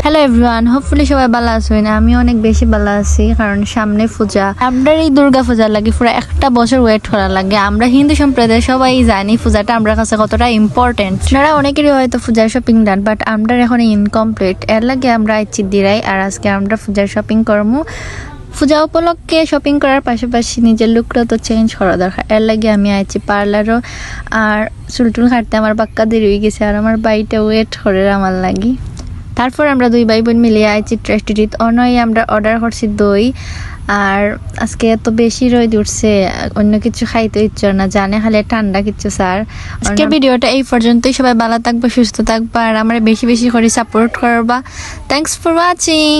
Hello everyone, hopefully সবাই ভালো আছেন। আমি অনেক বেশি ভালো আছি, কারণ সামনে পূজা। আমরা এই দুর্গা পূজার লাগে পুরো একটা বছর ওয়েট করা লাগে। আমরা হিন্দু সম্প্রদায় সবাই জানি পূজাটা আমরা কাছে কতটা ইম্পর্টেন্ট। আপনারা অনেকেরই হয়তো পূজার শপিং ডান, বাট আমরা এখন ইনকমপ্লিট। এর লাগে আমরা আইছি দিরাই, আর আজকে আমরা পূজার শপিং করবো। পূজা উপলক্ষে শপিং করার পাশাপাশি নিজের লুকটাও তো চেঞ্জ করা দরকার। এর লাগে আমি আইছি পার্লারও, আর চুলটুল কাটতে আমার পাক্কা দেরি হয়ে গেছে, আর আমার বাড়িটা ওয়েট করে আমার লাগি। তারপর আমরা দুই ভাই বোন মিলিয়ে আইছি ট্রেস্টিটিত। অনয় আমরা অর্ডার করছি দই, আর আজকে এত বেশি রোদ উঠছে, অন্য কিছু খাইতে ইচ্ছে না, জানে খালি ঠান্ডা কিছু স্যার। আজকে ভিডিওটা এই পর্যন্তই। সবাই ভালো থাকবে, সুস্থ থাকবা, আর আমরা বেশি বেশি করে সাপোর্ট করবা। Thanks for watching.